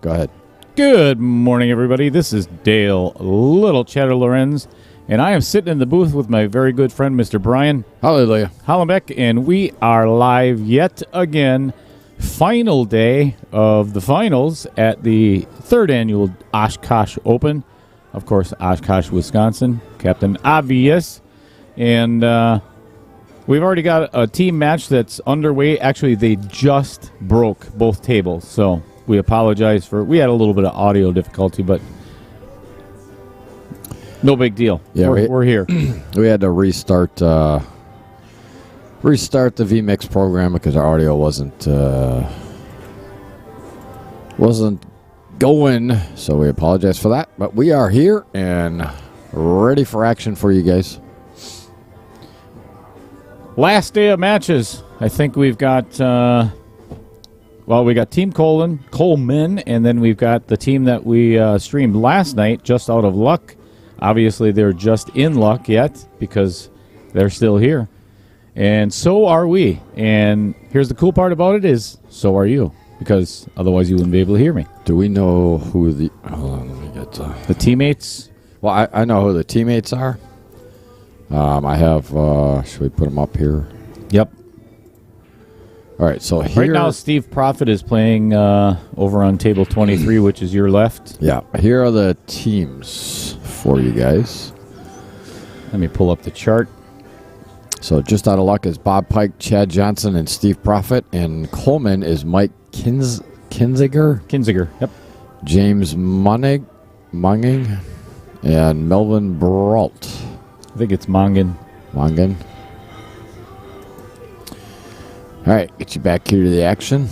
Go ahead. Good morning, everybody. This is Dale Little Cheddar Lorenz, and I am sitting in the booth with my very good friend, Mr. Brian Hallelujah. Hollenbeck, and we are live yet again. Final day of the finals at the third annual Oshkosh Open. Of course, Oshkosh, Wisconsin. Captain Obvious. And we've already got a team match that's underway. Actually, they just broke both tables, so we apologize for... We had a little bit of audio difficulty, but no big deal. Yeah, we're here. We had to restart the vMix program because our audio wasn't going, so we apologize for that. But we are here and ready for action for you guys. Last day of matches. I think we've got... we got Team Coleman, and then we've got the team that we streamed last night, Just Out of Luck. Obviously, they're just in luck yet because they're still here. And so are we. And here's the cool part about it is, so are you, because otherwise you wouldn't be able to hear me. Do we know who the... Hold on, let me get... The teammates? Well, I know who the teammates are. I have... should we put them up here? Yep. All right, so here... Right now, Steve Profit is playing over on table 23, which is your left. Yeah, here are the teams for you guys. Let me pull up the chart. So Just Out of Luck is Bob Pike, Chad Johnson, and Steve Profit. And Coleman is Mike Kinziger, yep. James Munging, and Melvin Brault. I think it's Mongan. All right, get you back here to the action.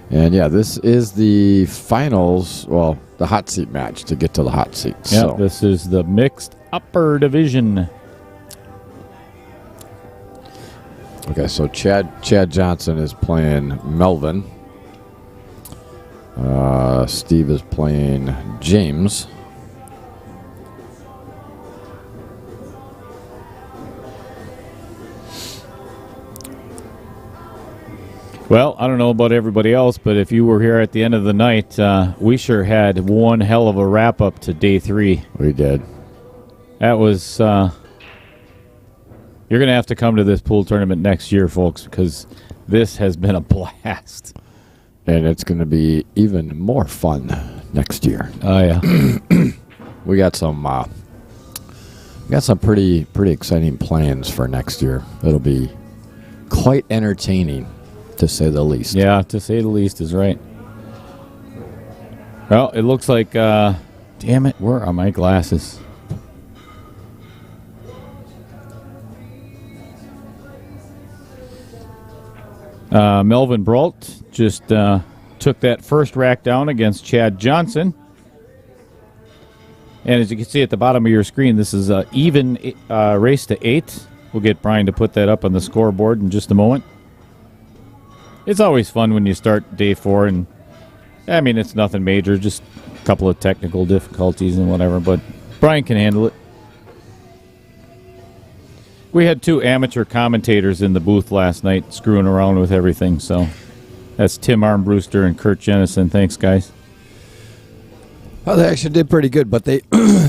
And yeah, this is the finals, well, the hot seat match to get to the hot seats. Yeah, so. This is the mixed upper division. Okay, so Chad Johnson is playing Melvin. Steve is playing James. Well, I don't know about everybody else, but if you were here at the end of the night, we sure had one hell of a wrap-up to day 3. We did. That was... you're going to have to come to this pool tournament next year, folks, because this has been a blast. And it's going to be even more fun next year. Oh, yeah. We got some pretty exciting plans for next year. It'll be quite entertaining, to say the least. Yeah, to say the least is right. Well, it looks like... damn it, where are my glasses? Melvin Brault just took that first rack down against Chad Johnson. And as you can see at the bottom of your screen, this is an even race to 8. We'll get Brian to put that up on the scoreboard in just a moment. It's always fun when you start day 4, and I mean, it's nothing major, just a couple of technical difficulties and whatever, but Brian can handle it. We had 2 amateur commentators in the booth last night screwing around with everything, so that's Tim Armbruster and Kurt Jennison. Thanks, guys. Well, they actually did pretty good, but they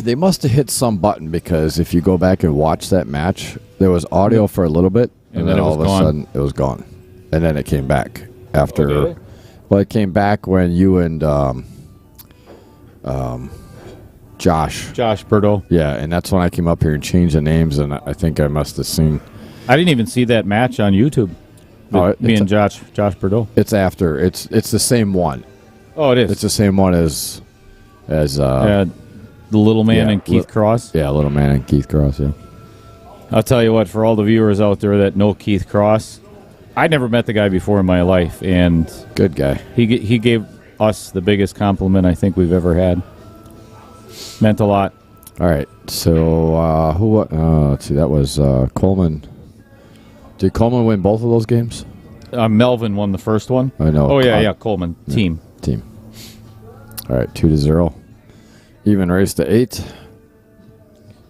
they must have hit some button, because if you go back and watch that match, there was audio for a little bit, and then all of a sudden it was gone. And then it came back after. Oh, did it? Well, it came back when you and Josh Bordeaux. Yeah, and that's when I came up here and changed the names, and I think I must have seen. I didn't even see that match on YouTube. Me and Josh Bordeaux. It's after. It's the same one. Oh, it is. It's the same one as the Little Man and Keith Cross. Yeah, Little Man and Keith Cross. Yeah. I'll tell you what, for all the viewers out there that know Keith Cross, I never met the guy before in my life, and good guy. He gave us the biggest compliment I think we've ever had. Meant a lot. All right, so let's see, that was Coleman. Did Coleman win both of those games? Melvin won the first one. I know. Oh yeah, Coleman team. All right, 2-0. Even race to 8.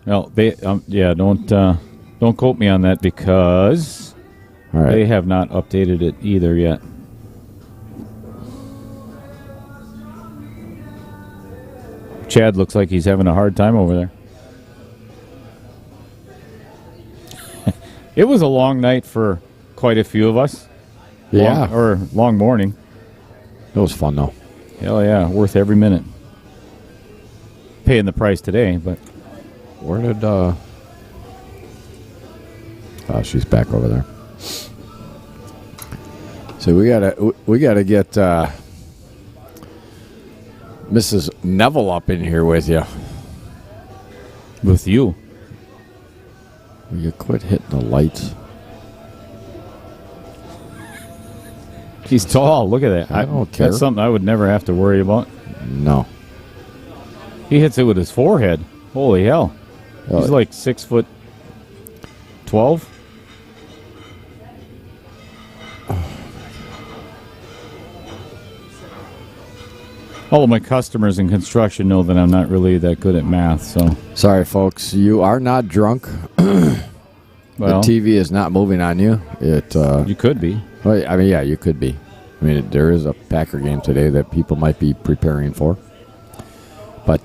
Well, they don't quote me on that, because all right, they have not updated it either yet. Chad looks like he's having a hard time over there. It was a long night for quite a few of us. Yeah. Long morning. It was fun, though. Hell yeah, worth every minute. Paying the price today, but... Where did, Oh, she's back over there. So we gotta get, Mrs. Neville up in here with you. With you? Will you quit hitting the lights? He's tall. Look at that. I don't care. That's something I would never have to worry about. No. He hits it with his forehead. Holy hell. He's like 6'12". All of my customers in construction know that I'm not really that good at math, so... Sorry, folks. You are not drunk. Well, the TV is not moving on you. You could be. Well, I mean, yeah, you could be. I mean, there is a Packer game today that people might be preparing for. But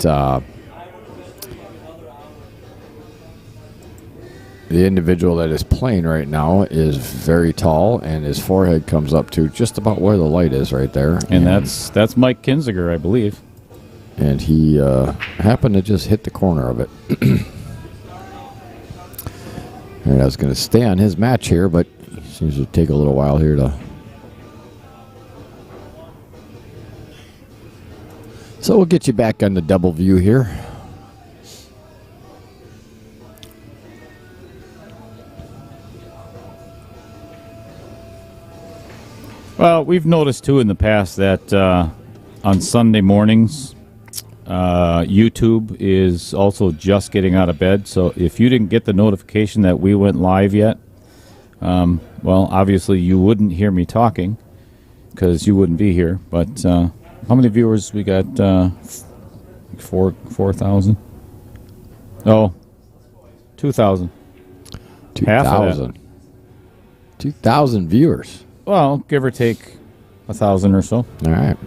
the individual that is playing right now is very tall, and his forehead comes up to just about where the light is right there. And that's Mike Kinziger, I believe. And he happened to just hit the corner of it. And I was going to stay on his match here, but it seems to take a little while here to... So we'll get you back on the double view here. Well, we've noticed, too, in the past that on Sunday mornings, YouTube is also just getting out of bed. So if you didn't get the notification that we went live yet, well, obviously you wouldn't hear me talking because you wouldn't be here. But how many viewers we got? 4,000? Oh, 2,000. 2,000. 2,000 viewers. Well, give or take 1,000 or so. All right.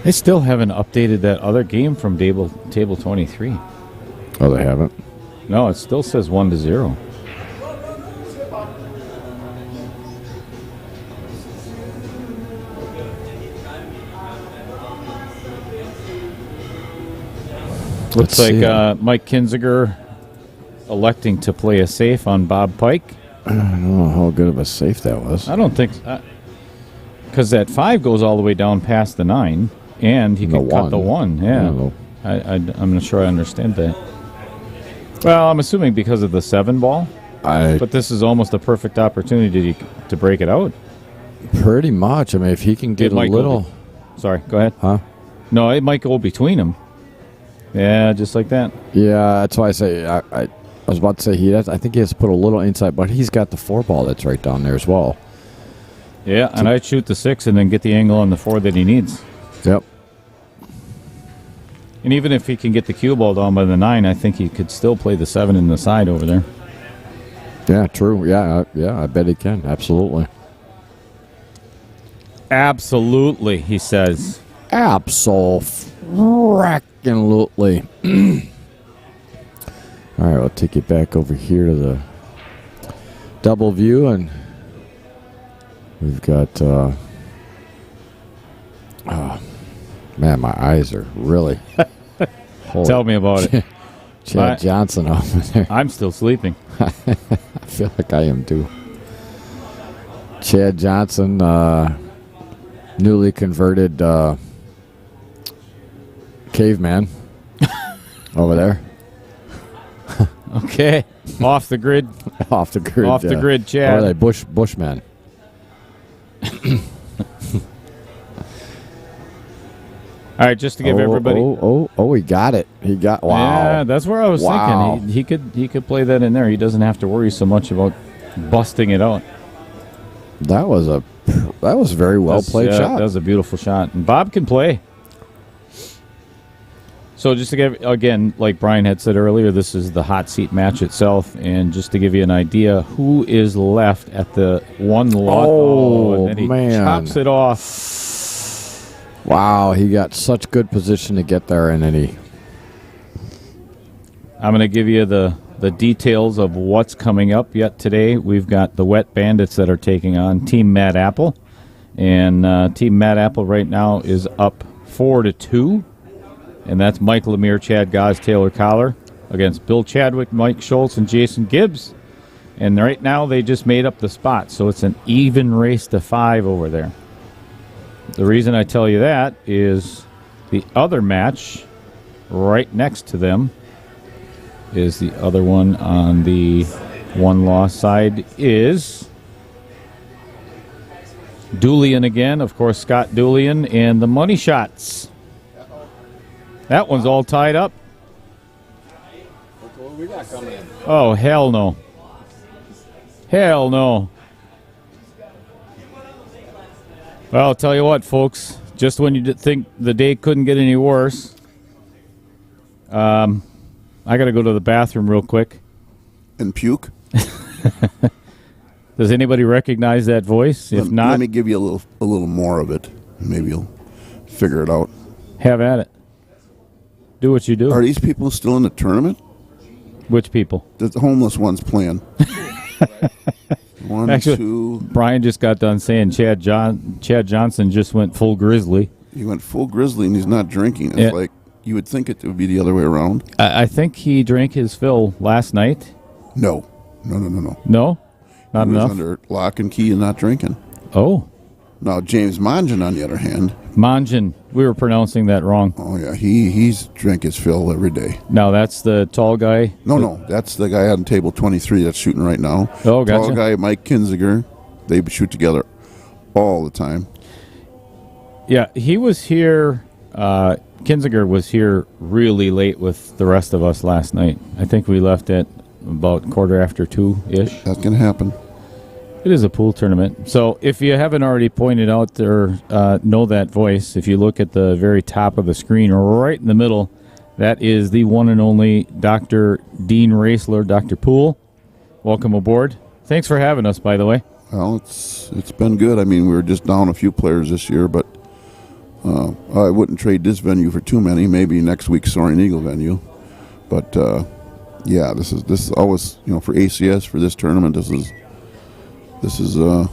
They still haven't updated that other game from Table 23. Oh, they haven't? No, it still says 1-0. Looks like Mike Kinziger electing to play a safe on Bob Pike. I don't know how good of a safe that was. I don't think... Because that 5 goes all the way down past the 9, and he can cut the 1. Yeah. I'm not sure I understand that. Well, I'm assuming because of the 7 ball. But this is almost a perfect opportunity to break it out. Pretty much. I mean, if he can get a little... Sorry, go ahead. Huh? No, it might go between them. Yeah, just like that. Yeah, that's why I say... I was about to say I think he has to put a little inside, but he's got the 4 ball that's right down there as well. Yeah, and I'd shoot the 6 and then get the angle on the 4 that he needs. Yep. And even if he can get the cue ball down by the 9, I think he could still play the 7 in the side over there. Yeah, true. Yeah, I bet he can. Absolutely. Absolutely, he says. Absolutely. All right, we'll take you back over here to the double view, and we've got... man, my eyes are really... Tell me about it. Chad Johnson over there. I'm still sleeping. I feel like I am too. Chad Johnson, newly converted caveman over there. Okay. Off the grid. Off the grid. Off the grid, Chad. Or are they Bushman? All right, just to give everybody. He got it. He got. Wow. Yeah, that's where I was thinking. He could play that in there. He doesn't have to worry so much about busting it out. That was a very well played shot. That was a beautiful shot. And Bob can play. So just to give, again, like Brian had said earlier, this is the hot seat match itself. And just to give you an idea, who is left at the one lot? Oh, and then he man. chops it off. Wow, he got such good position to get there, and then he... I'm going to give you the details of what's coming up yet today. We've got the Wet Bandits that are taking on Team Mad Apple. And Team Mad Apple right now is up 4-2. And that's Mike Lemire, Chad Goss, Taylor Collar against Bill Chadwick, Mike Schultz, and Jason Gibbs. And right now they just made up the spot, so it's an even race to 5 over there. The reason I tell you that is the other match right next to them is the other one on the one-loss side is Doolian again, of course, Scott Doolian, and the Money Shots. That one's all tied up. What we got coming in? Oh, hell no. Hell no. Well, I'll tell you what, folks. Just when you think the day couldn't get any worse, I got to go to the bathroom real quick. And puke? Does anybody recognize that voice? If not, let me give you a little more of it. Maybe you'll figure it out. Have at it. Do what you do. Are these people still in the tournament? Which people? The homeless ones playing. One, Actually, two. Brian just got done saying Chad Johnson just went full grizzly. He went full grizzly and he's not drinking. It's like you would think it would be the other way around. I think he drank his fill last night. No? No? Not he enough? was under lock and key and not drinking. Oh. Now, James Mongen, on the other hand. Mongen. We were pronouncing that wrong. Oh, yeah. He's drank his fill every day. Now, that's the tall guy? No. That's the guy on table 23 that's shooting right now. Oh, gotcha. Tall guy, Mike Kinziger. They shoot together all the time. Yeah, he was here. Kinziger was here really late with the rest of us last night. I think we left at about 2:45-ish. That's going to happen. It is a pool tournament. So if you haven't already pointed out or know that voice, if you look at the very top of the screen, right in the middle, that is the one and only Dr. Dean Raisler, Dr. Poole. Welcome aboard. Thanks for having us, by the way. Well, it's been good. I mean, we were just down a few players this year, but I wouldn't trade this venue for too many. Maybe next week's Soaring Eagle venue. But, yeah, this is always, for ACS, for this tournament, this is a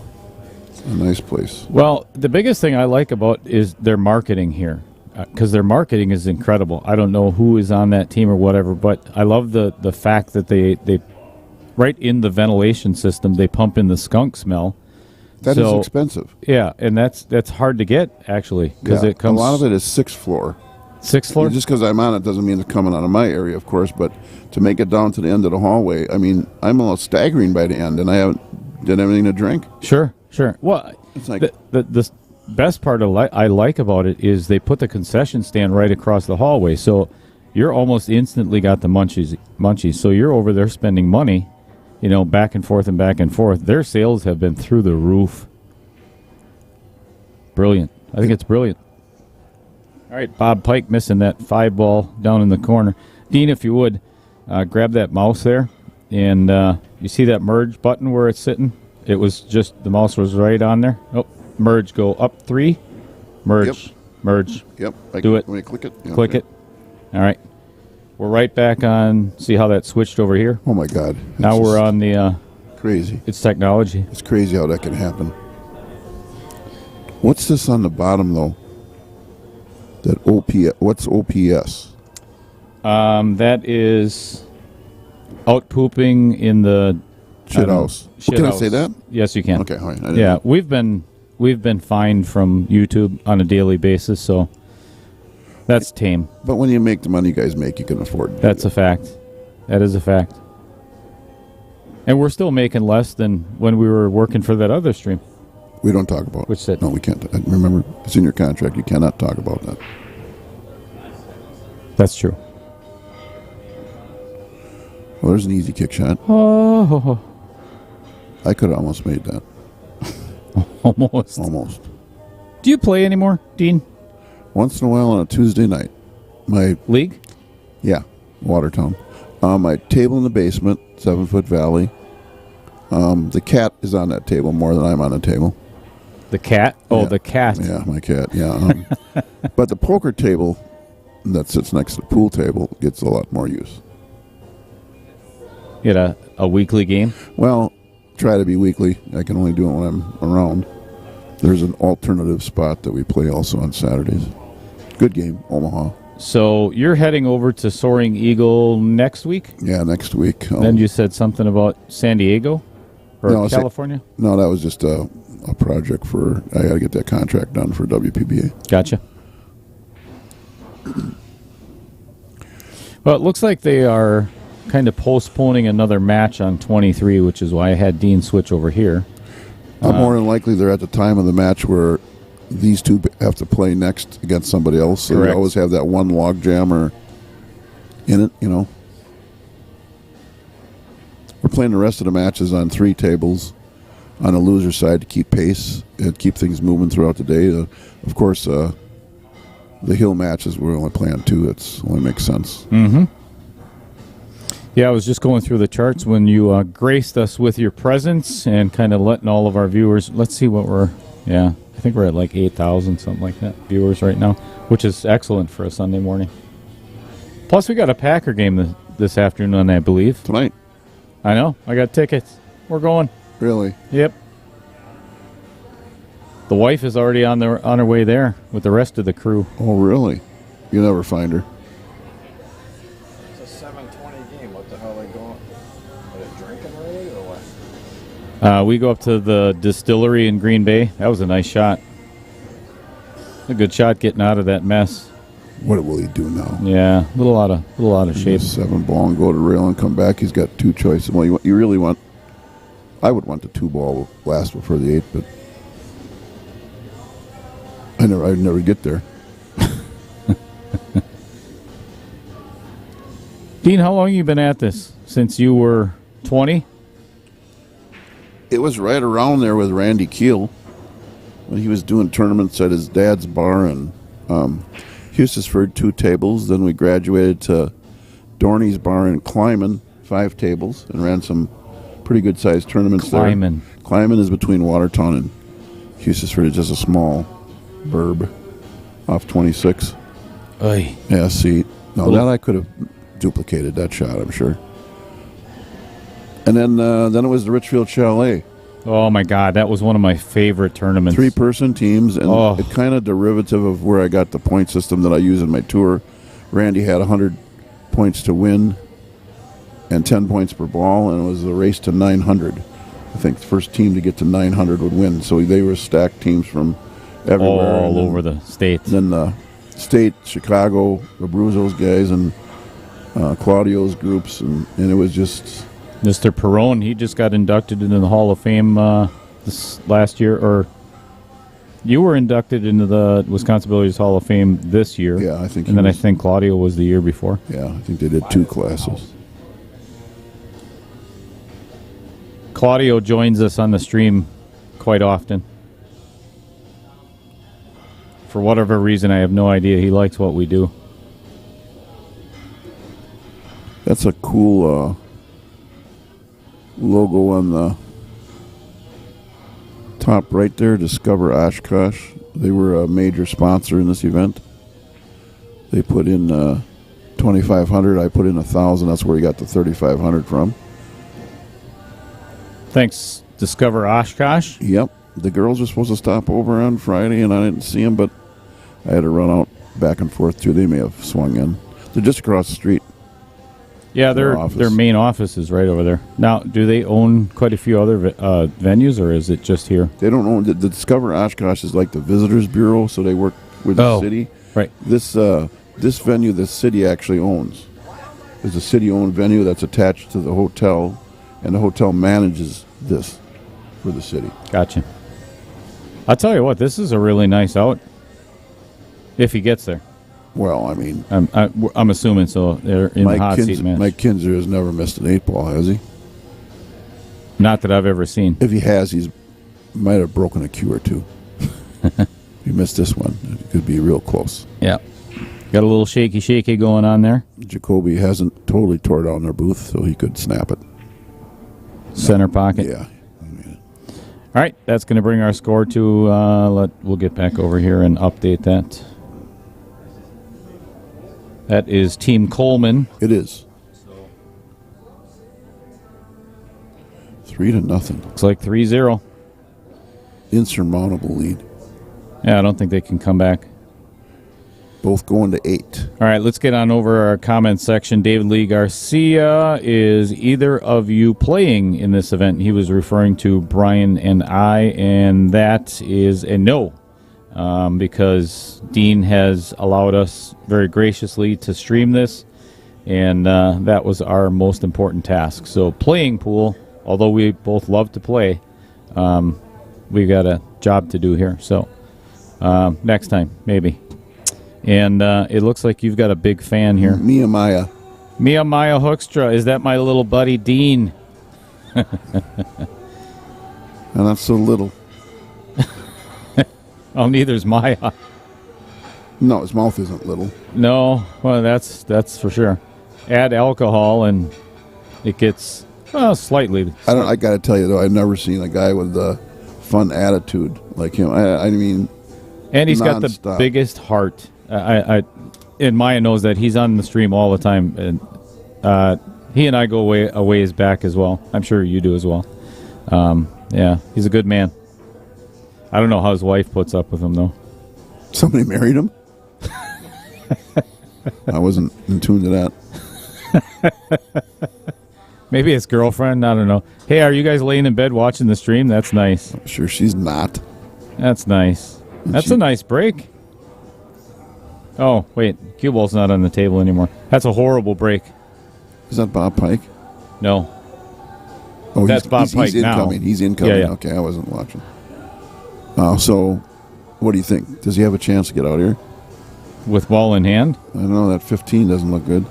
nice place. Well, the biggest thing I like about is their marketing here, because their marketing is incredible. I don't know who is on that team or whatever, but I love the fact that they right in the ventilation system, they pump in the skunk smell. That is expensive. Yeah, and that's hard to get, actually, because it comes... A lot of it is sixth floor. Sixth floor? Just because I'm on it doesn't mean it's coming out of my area, of course, but to make it down to the end of the hallway, I mean, I'm a little staggering by the end, and I haven't did anything to drink. Sure. Well, it's like the best part I like about it is they put the concession stand right across the hallway, so you're almost instantly got the munchies. So you're over there spending money, back and forth and back and forth. Their sales have been through the roof. Brilliant. I think it's brilliant. All right, Bob Pike missing that 5 ball down in the corner. Dean, if you would, grab that mouse there. And you see that merge button where it's sitting? It was just, the mouse was right on there. Oh, merge, go up 3. Merge. Yep. Do it. Let me click it. Yeah, click it. All right. We're right back on. See how that switched over here? Oh, my God. Now we're on the... crazy. It's technology. It's crazy how that can happen. What's this on the bottom, though? That OPS. What's OPS? That is... out pooping in the shit house. Can I say that? Yes, you can. Okay, all right. Yeah, we've been fined from YouTube on a daily basis, so that's tame. But when you make the money you guys make, you can afford it. That's a fact. That is a fact. And we're still making less than when we were working for that other stream. We don't talk about it. Which said? No, we can't. Remember, it's in your contract. You cannot talk about that. That's true. Well, there's an easy kick shot. Oh. I could have almost made that. Almost. Almost. Do you play anymore, Dean? Once in a while on a Tuesday night. My league? Yeah, Watertown. My table in the basement, 7-foot valley. The cat is on that table more than I'm on the table. The cat? Oh, yeah. The cat. Yeah, my cat, yeah. But the poker table that sits next to the pool table gets a lot more use. You had a weekly game? Well, try to be weekly. I can only do it when I'm around. There's an alternative spot that we play also on Saturdays. Good game, Omaha. So you're heading over to Soaring Eagle next week? Yeah, next week. Then you said something about San Diego or California? No, that was just a project for, I got to get that contract done for WPBA. Gotcha. Well, it looks like they are kind of postponing another match on 23, which is why I had Dean switch over here. More than likely, they're at the time of the match where these two have to play next against somebody else. So Correct. we always have that one log jammer in it, you know. We're playing the rest of the matches on 3 tables on the loser side to keep pace and keep things moving throughout the day. Of course, the hill matches we're only playing 2. It only makes sense. Mm-hmm. Yeah, I was just going through the charts when you graced us with your presence and kind of letting all of our viewers. Let's see what I think we're at like 8,000, something like that, viewers right now, which is excellent for a Sunday morning. Plus, we got a Packer game this afternoon, I believe. Tonight. I know. I got tickets. We're going. Really? Yep. The wife is already on her way there with the rest of the crew. Oh, really? You never find her. It's a 7:20 game. What the hell are they going? Are they drinking already or what? We go up to the distillery in Green Bay. That was a nice shot. A good shot getting out of that mess. What will he do now? Yeah, a little out of shape. 7 ball and go to rail and come back. He's got 2 choices. Well, you really want. I would want the 2 ball last before the 8, but I'd never get there. Dean, how long have you been at this? Since you were 20? It was right around there with Randy Keel when he was doing tournaments at his dad's bar in Hustisford, 2 tables. Then we graduated to Dorney's bar in Coleman, 5 tables, and ran some pretty good sized tournaments there. Coleman is between Watertown and Hustisford. It's just a small burb off 26. Oy. Yeah, see. No, that I could have duplicated that shot, I'm sure. And then it was the Richfield Chalet. Oh, my God. That was one of my favorite tournaments. 3-person teams, and it kind of derivative of where I got the point system that I use in my tour. Randy had 100 points to win and 10 points per ball, and it was a race to 900. I think the first team to get to 900 would win. So they were stacked teams from everywhere. All over the state. Then the state, Chicago, Abruzzo's guys, and Claudio's groups, and it was just... Mr. Perrone, he just got inducted into the Hall of Fame this last year, or you were inducted into the Wisconsin Billiards Hall of Fame this year. Yeah, I think. And then I think Claudio was the year before. Yeah, I think they did 2 classes. Claudio joins us on the stream quite often. For whatever reason, I have no idea. He likes what we do. That's a cool logo on the top right there, Discover Oshkosh. They were a major sponsor in this event. They put in $2,500. I put in $1,000. That's where he got the $3,500 from. Thanks, Discover Oshkosh. Yep. The girls were supposed to stop over on Friday, and I didn't see them, but I had to run out back and forth, too. They may have swung in. They're just across the street. Yeah, their main office is right over there. Now, do they own quite a few other venues, or is it just here? They don't own. The Discover Oshkosh is like the Visitors Bureau, so they work with the city. Right. This venue, the city actually owns. It's a city-owned venue that's attached to the hotel, and the hotel manages this for the city. Gotcha. I'll tell you what, this is a really nice out. If he gets there. Well, I mean, I'm assuming so. They're in the hot seat match. Mike Kinzer has never missed an 8-ball, has he? Not that I've ever seen. If he has, he's might have broken a cue or two. If he missed this one, it could be real close. Yeah. Got a little shaky going on there. Jacoby hasn't totally tore down their booth, so he could snap it. Center pocket. Yeah. All right, that's going to bring our score to. We'll get back over here and update that. That is Team Coleman. It is. 3-0. Looks like 3-0. Insurmountable lead. Yeah, I don't think they can come back. Both going to 8. All right, let's get on over our comment section. David Lee Garcia, is either of you playing in this event? He was referring to Brian and I, and that is a no, because Dean has allowed us very graciously to stream this, and that was our most important task. So playing pool, although we both love to play, we've got a job to do here. So next time, maybe. And it looks like you've got a big fan here. Mia Hoekstra. Is that my little buddy Dean? And that's so little. Oh, neither's Maya. No, his mouth isn't little. No, well, that's for sure. Add alcohol and it gets slightly. I got to tell you though, I've never seen a guy with a fun attitude like him. I mean, and he's got the nonstop. biggest heart. And Maya knows that he's on the stream all the time, and he and I go a ways back as well. I'm sure you do as well. Yeah, he's a good man. I don't know how his wife puts up with him though. Somebody married him? I wasn't in tune to that. Maybe his girlfriend. I don't know. Hey, are you guys laying in bed watching the stream? That's nice. I'm sure she's not. That's nice. That's a nice break. Oh, wait. Cue ball's not on the table anymore. That's a horrible break. Is that Bob Pike? No. Oh, that's Bob Pike he's now. incoming. He's incoming. Yeah. Okay, I wasn't watching. So, what do you think? Does he have a chance to get out here? With ball in hand? I don't know. That 15 doesn't look good.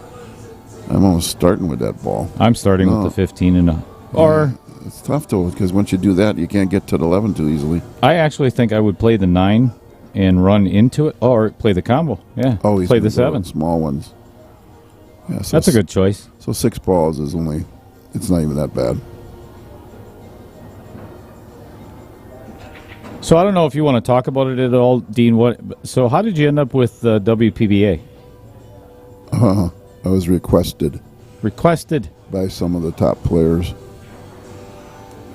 I'm almost starting with that ball. I'm starting with the 15 and it's tough though, because once you do that, you can't get to the 11 too easily. I actually think I would play the 9 and run into it, or play the combo. Yeah. Oh, he's play the 7. Small ones. Yeah, so that's a good choice. So 6 balls is only. It's not even that bad. So I don't know if you want to talk about it at all, Dean. So how did you end up with WPBA? I was requested by some of the top players.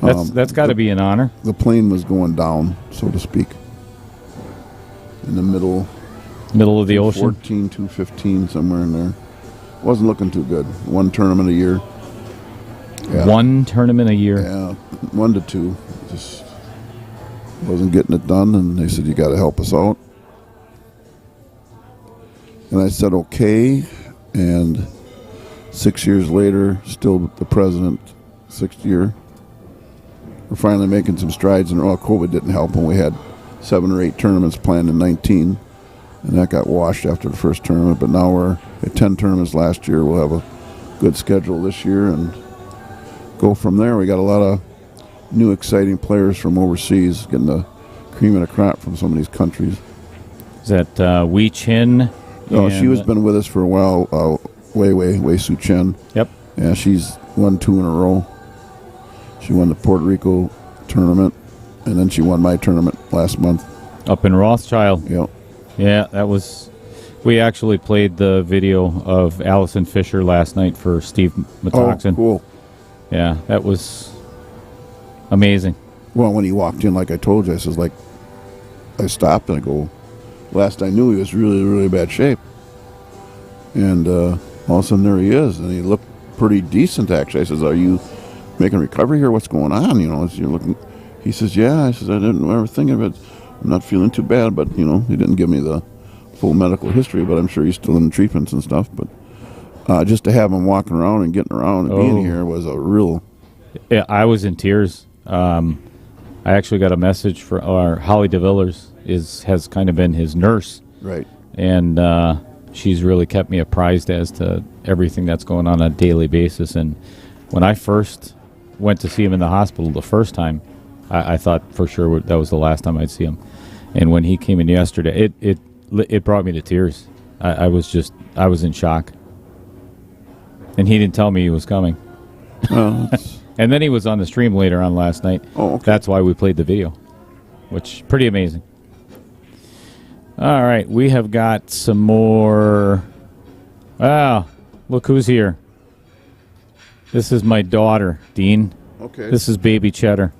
That's got to be an honor. The plane was going down, so to speak, in the middle of the ocean. 14, 215, somewhere in there. Wasn't looking too good. One tournament a year. Yeah. One tournament a year. Yeah, 1 to 2. Just wasn't getting it done, and they said, you got to help us out. And I said, okay. And 6 years later, still the president, 6th year. We're finally making some strides, and COVID didn't help, and we had 7 or 8 tournaments planned in 19, and that got washed after the first tournament. But now we're at 10 tournaments last year. We'll have a good schedule this year and go from there. We got a lot of new exciting players from overseas, getting the cream of the crop from some of these countries. Is that Wei Chin? No, she has been with us for a while. Wei Su Chen. Yep. Yeah, she's won 2 in a row. She won the Puerto Rico tournament, and then she won my tournament last month. Up in Rothschild. Yep. Yeah, that was... We actually played the video of Allison Fisher last night for Steve Matoxin. Oh, cool. Yeah, that was amazing. Well, when he walked in, like I told you, I stopped and I go, last I knew he was really, really bad shape. And all of a sudden there he is, and he looked pretty decent, actually. I says, are you making recovery here? What's going on? You're looking. He says, yeah. I says, I didn't ever think of it. I'm not feeling too bad, but, he didn't give me the full medical history, but I'm sure he's still in treatments and stuff. But just to have him walking around and getting around and being here was a real... Yeah, I was in tears. I actually got a message for Holly DeVillers has kind of been his nurse. Right. And she's really kept me apprised as to everything that's going on a daily basis. And when I first went to see him in the hospital the first time, I thought for sure that was the last time I'd see him. And when he came in yesterday, it brought me to tears. I was in shock. And he didn't tell me he was coming. Well, And then he was on the stream later on last night. Oh, okay. That's why we played the video, which pretty amazing. All right, we have got some more. Ah, look who's here. This is my daughter, Dean. okay. This is baby Cheddar.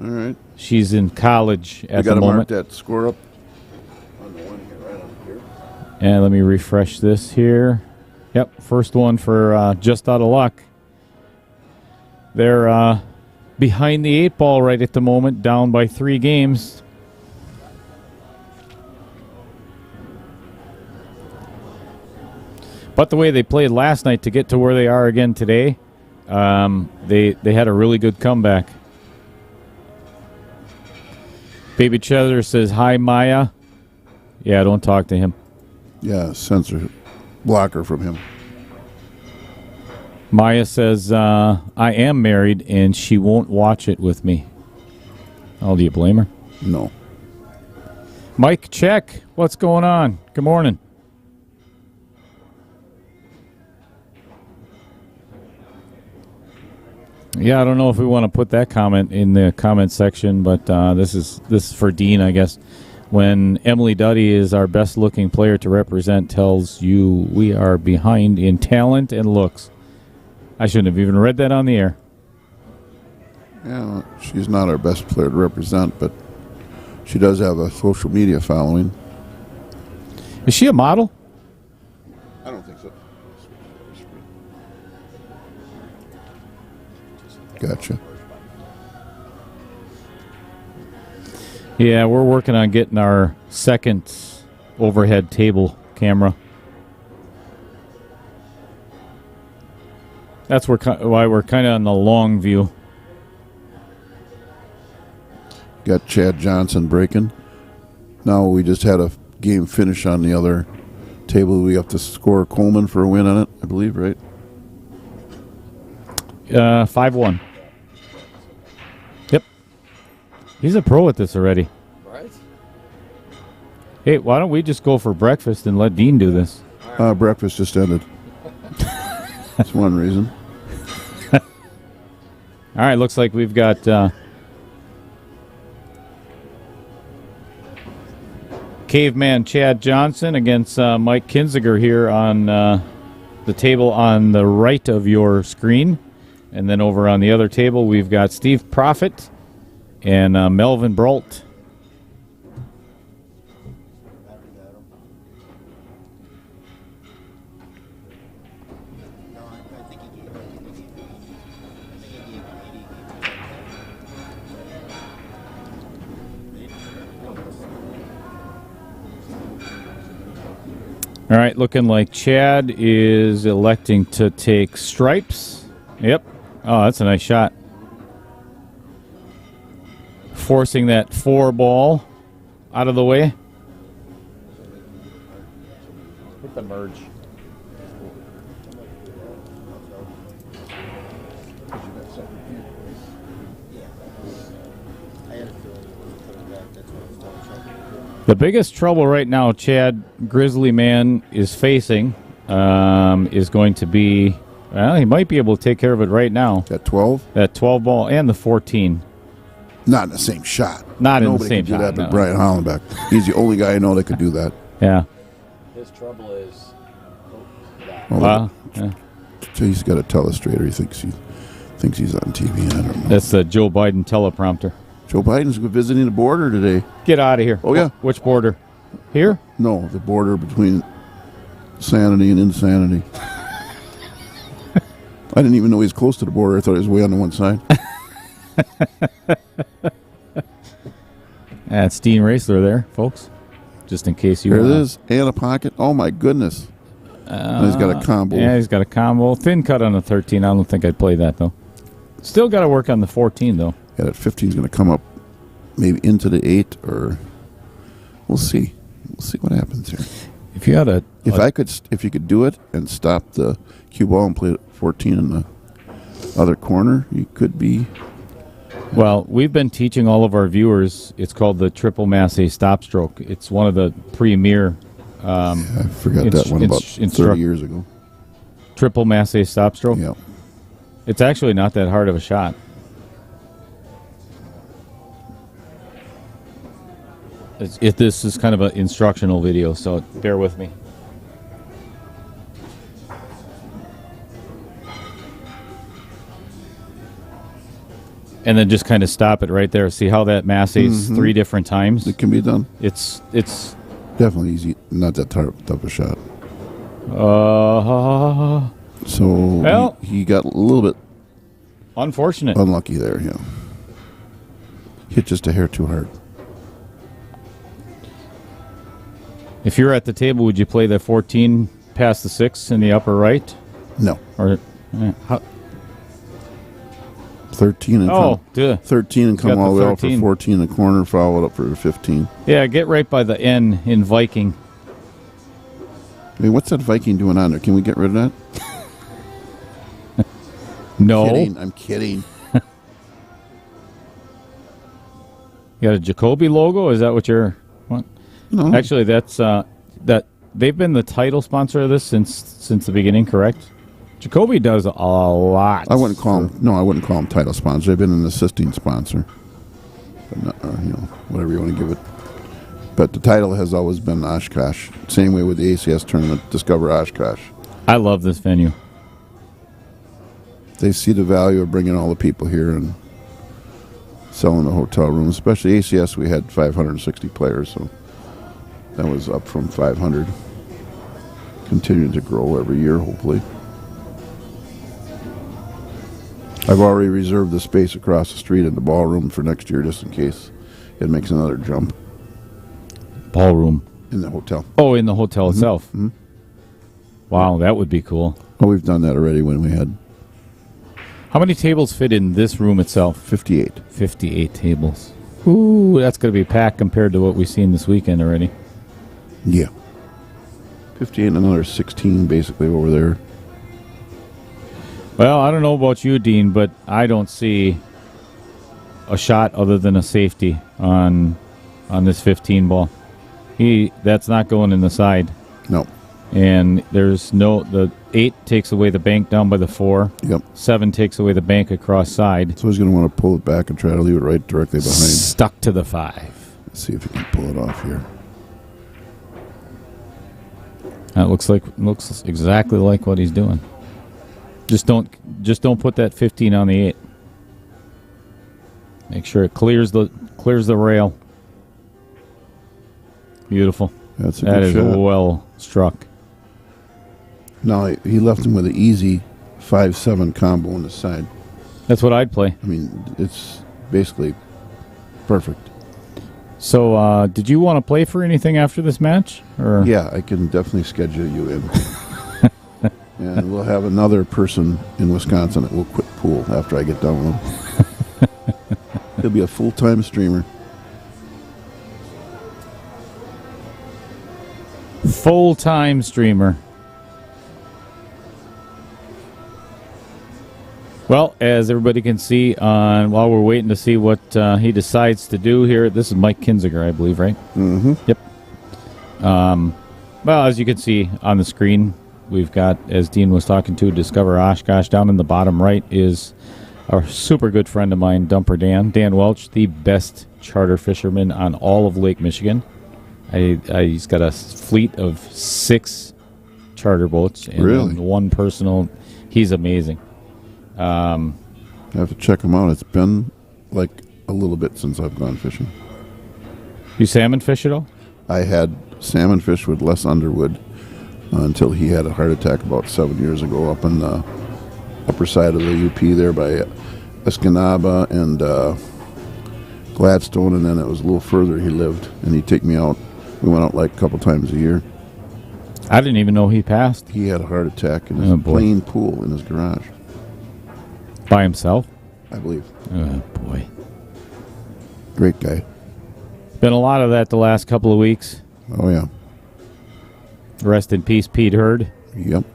All right. She's in college at the You got to mark moment. that score up on the one here, right on here. And let me refresh this here. Yep, first one for Just Out of Luck. They're behind the 8 ball right at the moment, down by 3 games. But the way they played last night to get to where they are again today, they had a really good comeback. Baby Cheddar says, "Hi, Maya." Yeah, don't talk to him. Yeah, censor blocker from him. Maya says, "I am married and she won't watch it with me." Oh, do you blame her? No. Mike, check. What's going on? Good morning. Yeah, I don't know if we want to put that comment in the comment section, but this is for Dean, I guess. When Emily Duddy is our best-looking player to represent, tells you we are behind in talent and looks. I shouldn't have even read that on the air. Yeah, she's not our best player to represent, but she does have a social media following. Is she a model? I don't think so. Gotcha. Yeah, we're working on getting our second overhead table camera. That's why we're kind of on the long view. Got Chad Johnson breaking. Now we just had a game finish on the other table. We have to score Coleman for a win on it, I believe, right? 5-1. Yep. He's a pro at this already. Right? Hey, why don't we just go for breakfast and let Dean do this? Breakfast just ended. That's one reason. All right, looks like we've got Caveman Chad Johnson against Mike Kinziger here on the table on the right of your screen. And then over on the other table, we've got Steve Profit and Melvin Brault. All right, looking like Chad is electing to take stripes. Yep. Oh, that's a nice shot. Forcing that 4 ball out of the way. Hit the merge. The biggest trouble right now, Chad Grizzly Man is facing, is going to be, well, he might be able to take care of it right now. That 12? That 12 ball and the 14. Not in the same shot. Not in the Nobody same could do shot, that but no. Brian Hollenbeck. He's the only guy I know that could do that. Yeah. His trouble is Oh, Yeah. he's got a telestrator. He thinks he's on TV. I don't know. That's the Joe Biden teleprompter. Joe Biden's visiting the border today. Get out of here. Oh, yeah. Which border? Here? No, the border between sanity and insanity. I didn't even know he was close to the border. I thought he was way on the one side. That's Dean Raessler there, folks. Just in case you There it is. And a pocket. Oh, my goodness. And he's got a combo. Yeah, he's got a combo. Thin cut on the 13. I don't think I'd play that, though. Still got to work on the 14, though. Yeah, that 15 is going to come up maybe into the 8, or we'll see. We'll see what happens here. If you had If you could do it and stop the cue ball and play 14 in the other corner, you could be. Well, we've been teaching all of our viewers. It's called the triple masse stop stroke. It's one of the premier I forgot that one about 30 years ago. Triple Massey stop stroke. Yeah. It's actually not that hard of a shot. This is kind of an instructional video, so bear with me. And then just kind of stop it right there. See how that Massey's 3 different times? It can be done. It's definitely easy. Not that tough a shot. So he got a little bit unfortunate. Unlucky there, yeah. Hit just a hair too hard. If you're at the table, would you play the 14 past the 6 in the upper right? No. Or 13 and 13 and come all the way out for 14 in the corner, follow it up for 15. Yeah, get right by the N in Viking. I mean, what's that Viking doing on there? Can we get rid of that? No. I'm kidding. You got a Jacoby logo? Is that what you're... What? No. Actually, that's that they've been the title sponsor of this since the beginning, correct? Jacoby does a lot. I wouldn't call him title sponsor. They've been an assisting sponsor, but not, whatever you want to give it. But the title has always been Oshkosh. Same way with the ACS tournament, Discover Oshkosh. I love this venue. They see the value of bringing all the people here and selling the hotel room. Especially ACS, we had 560 players, so that was up from 500. Continuing to grow every year, hopefully. I've already reserved the space across the street in the ballroom for next year just in case it makes another jump. Ballroom? In the hotel. Oh, in the hotel itself. Mm-hmm. Wow, that would be cool. Oh, we've done that already when we had... How many tables fit in this room itself? 58. 58 tables. Ooh, that's going to be packed compared to what we've seen this weekend already. Yeah. 58 and another 16 basically over there. Well, I don't know about you, Dean, but I don't see a shot other than a safety on this 15 ball. That's not going in the side. No. And the 8 takes away the bank down by the 4. Yep. 7 takes away the bank across side. So he's going to want to pull it back and try to leave it right directly behind. Stuck to the 5. Let's see if he can pull it off here. That looks exactly like what he's doing. Just don't put that 15 on the 8. Make sure it clears the rail. Beautiful. That is shot. Well struck. Now he left him with an easy 5-7 combo on the side. That's what I'd play. I mean, it's basically perfect. So, did you want to play for anything after this match? Or? Yeah, I can definitely schedule you in. And we'll have another person in Wisconsin that will quit pool after I get done with him. He'll be a full-time streamer. Full-time streamer. Well, as everybody can see, while we're waiting to see what he decides to do here, this is Mike Kinziger, I believe, right? Mm-hmm. Yep. Well, as you can see on the screen, we've got, as Dean was talking to, Discover Oshkosh. Down in the bottom right is a super good friend of mine, Dumper Dan Welch, the best charter fisherman on all of Lake Michigan. He's got a fleet of 6 charter boats and 1 personal. He's amazing. I have to check him out. It's been like a little bit since I've gone fishing. You salmon fish at all? I had salmon fish with Les Underwood until he had a heart attack about 7 years ago up in the upper side of the UP there by Escanaba and Gladstone, and then it was a little further he lived, and he'd take me out. We went out like a couple times a year. I didn't even know he passed. He had a heart attack in his plain pool in his garage. By himself? I believe. Oh, boy. Great guy. Been a lot of that the last couple of weeks. Oh, yeah. Rest in peace, Pete Hurd. Yep.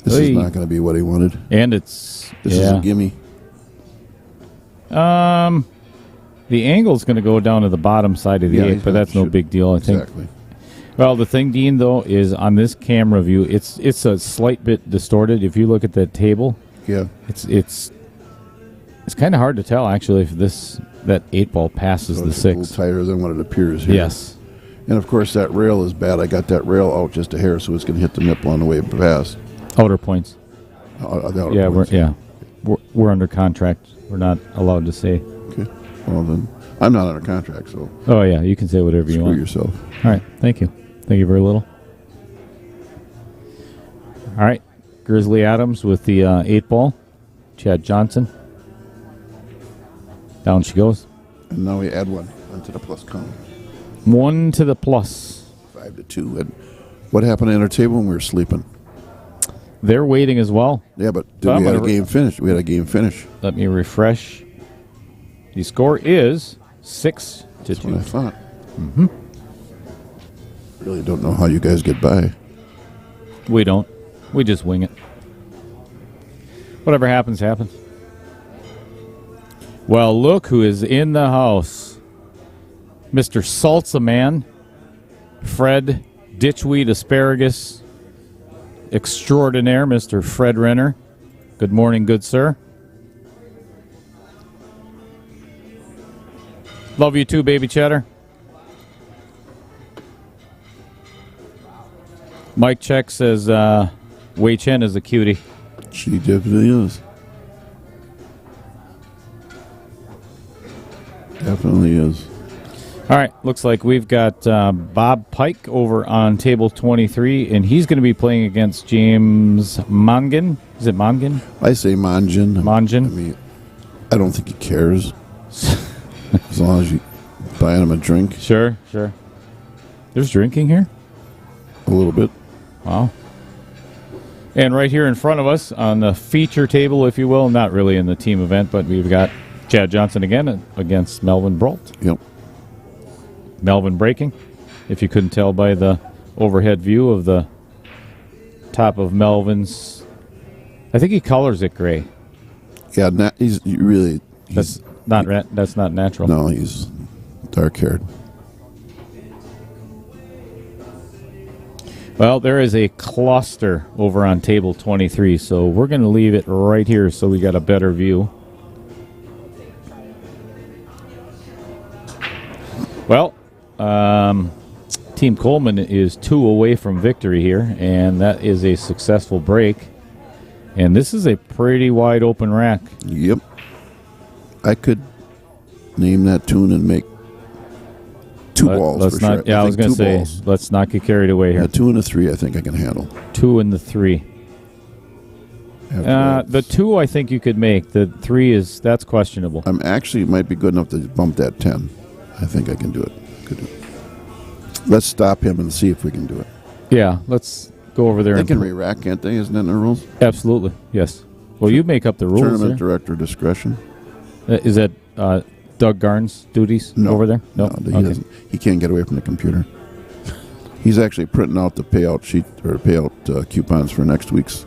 This is not going to be what he wanted. And this is a gimme. The angle's going to go down to the bottom side of the 8, but that's no big deal. I think Well, the thing, Dean, though, is on this camera view, it's a slight bit distorted. If you look at that table, Yeah. it's kind of hard to tell actually if that 8-ball passes So the it's 6. a little tighter than what it appears here. Yes. And of course that rail is bad. I got that rail out just a hair, so it's going to hit the nipple on the way past. Outer points. The outer Yeah, points. we're under contract. We're not allowed to say. Okay. Well then, I'm not under contract, so Oh yeah, you can say whatever you screw want. yourself. All right, thank you. Thank you very little. All right, Grizzly Adams with the 8-ball. Chad Johnson. Down she goes. And now we add one to the plus count. 1 to the plus. 5-2. And what happened at our table when we were sleeping? They're waiting as well. Yeah, but So we had a I'm game finish. We had a game finish. Let me refresh. The score is 6 to That's what I 2. thought. Mm-hmm. Really don't know how you guys get by. We don't. We just wing it. Whatever happens, happens. Well, look who is in the house. Mr. Salsa Man, Fred Ditchweed Asparagus Extraordinaire, Mr. Fred Renner. Good morning, good sir. Love you too, baby cheddar. Mike Check says Wei Chen is a cutie. She definitely is. Definitely is. All right, looks like we've got Bob Pike over on table 23, and he's going to be playing against James Mongan. Is it Mongan? I say Manjin. Mongan? I mean, I don't think he cares. As long as you buying him a drink. Sure. There's drinking here? A little bit. Wow. And right here in front of us on the feature table, if you will, not really in the team event, but we've got Chad Johnson again against Melvin Brault. Yep. Melvin breaking, if you couldn't tell by the overhead view of the top of Melvin's. I think he colors it gray. Yeah, he's That's not natural. No, he's dark-haired. Well, there is a cluster over on table 23, so we're going to leave it right here so we got a better view. Well, Team Coleman is 2 away from victory here, and that is a successful break. And this is a pretty wide open rack. Yep. I could name that tune and make 2 balls let's for not, sure. Yeah, I was going to say, balls. let's not get carried away here. A 2 and a 3 I think I can handle. 2 and the 3. The 2 I think you could make. The 3 that's questionable. I'm actually might be good enough to bump that 10. I think I can do it. Could do it. Let's stop him and see if we can do it. Yeah, let's go over there. They can re-rack, can't they? Isn't that in the rules? Absolutely, yes. Well, you make up the rules. Tournament there. director discretion. Is that Doug Garn's duties over there? No, he doesn't. He can't get away from the computer. He's actually printing out the payout sheet or payout coupons for next week's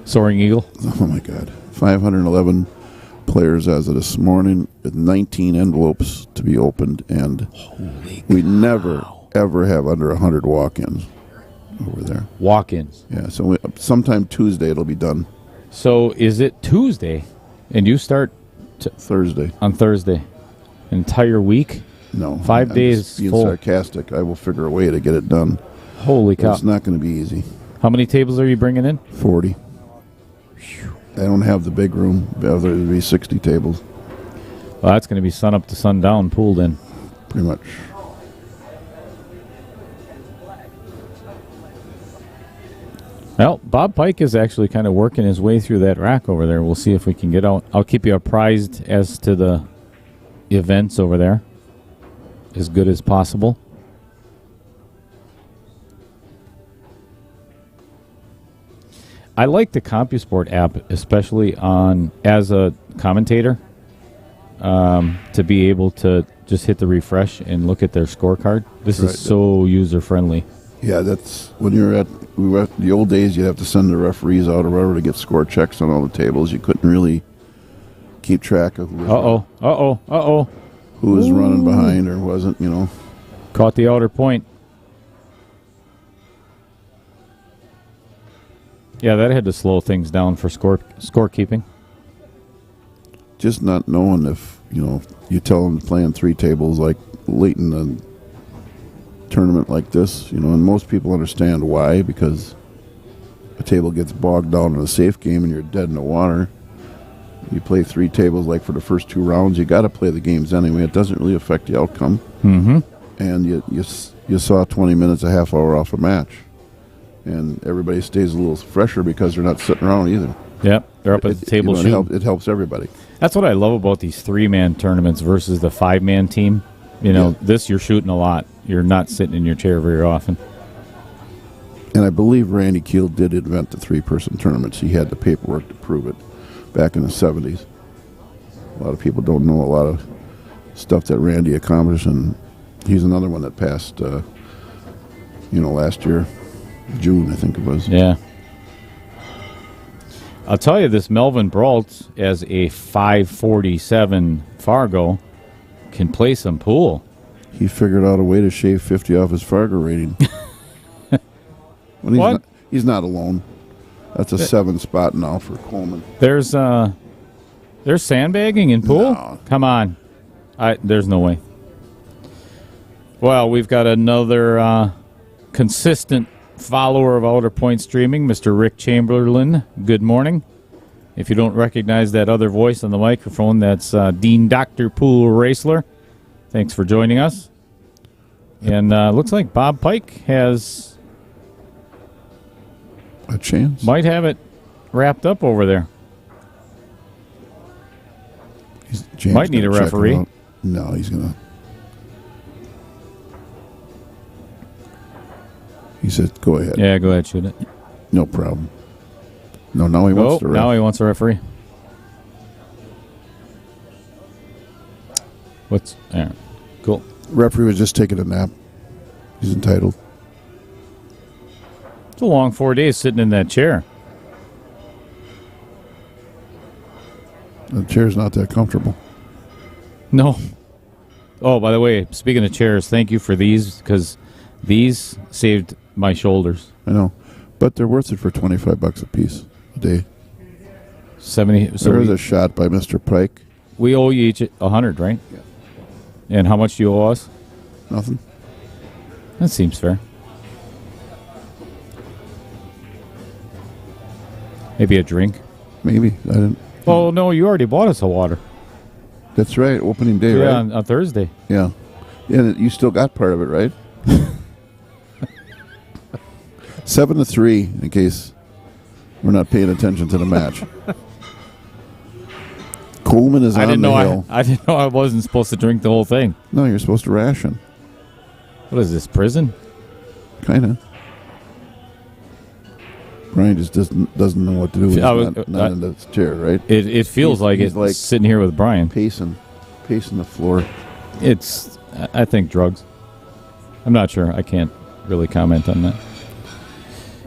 Soaring Eagle. Oh my God! 511 players as of this morning, with 19 envelopes to be opened, and we never ever have under 100 walk-ins over there. Walk-ins. Yeah, so sometime Tuesday it'll be done. So is it Tuesday, and you start Thursday on Thursday? Entire week? No, 5 days just being full. sarcastic. I will figure a way to get it done. Holy cow! It's not going to be easy. How many tables are you bringing in? 40. I don't have the big room. There'll be 60 tables. Well, that's going to be sun up to sundown pooled in. Pretty much. Well, Bob Pike is actually kind of working his way through that rack over there. We'll see if we can get out. I'll keep you apprised as to the events over there as good as possible. I like the CompuSport app, especially as a commentator, to be able to just hit the refresh and look at their scorecard. This is so user-friendly. Yeah, that's when we were at the old days, you'd have to send the referees out or whatever to get score checks on all the tables. You couldn't really keep track of who was running behind or wasn't, Caught the outer point. Yeah, that had to slow things down for scorekeeping. Just not knowing if, you tell them to play in 3 tables like late in the tournament like this, and most people understand why, because a table gets bogged down in a safe game and you're dead in the water. You play 3 tables like for the first 2 rounds, you got to play the games anyway. It doesn't really affect the outcome. Mm-hmm. And you saw 20 minutes, a half hour off a match. And everybody stays a little fresher because they're not sitting around either. Yep, they're up at the table shooting. It helps everybody. That's what I love about these 3-man tournaments versus the 5-man team. This you're shooting a lot. You're not sitting in your chair very often. And I believe Randy Keel did invent the 3-person tournaments. He had the paperwork to prove it back in the 70s. A lot of people don't know a lot of stuff that Randy accomplished, and he's another one that passed, last year, June, I think it was. Yeah. I'll tell you, this Melvin Brault, as a 547 Fargo, can play some pool. He figured out a way to shave 50 off his Fargo rating. What? He's not alone. That's a 7 spot now for Coleman. There's sandbagging in pool? No. Come on. There's no way. Well, we've got another consistent follower of Outer Point Streaming, Mr. Rick Chamberlain. Good morning. If you don't recognize that other voice on the microphone, that's Dean Dr. Pool Racler. Thanks for joining us. And looks like Bob Pike has a chance. Might have it wrapped up over there. Might need a referee. No, he's going to. He said, go ahead. Yeah, go ahead, shoot it. No problem. No, now he wants to ref. Now he wants a referee. Cool. Referee was just taking a nap. He's entitled. It's a long 4 days sitting in that chair. The chair's not that comfortable. No. Oh, by the way, speaking of chairs, thank you for these, because these saved my shoulders. I know. But they're worth it for $25 a piece a day. 70. So there was a shot by Mr. Pike. We owe you each 100, right? Yeah. And how much do you owe us? Nothing. That seems fair. Maybe a drink? Maybe. I didn't. Oh, no, you already bought us a water. That's right. Opening day, right? Yeah, on Thursday. Yeah. And you still got part of it, right? 7-3, in case we're not paying attention to the match. Coleman is on the hill. I didn't know I wasn't supposed to drink the whole thing. No, you're supposed to ration. What is this, prison? Kind of. Brian just doesn't know what to do with not in the chair, right? It feels like it's like sitting here with Brian. Pacing the floor. It's, I think, drugs. I'm not sure. I can't really comment on that.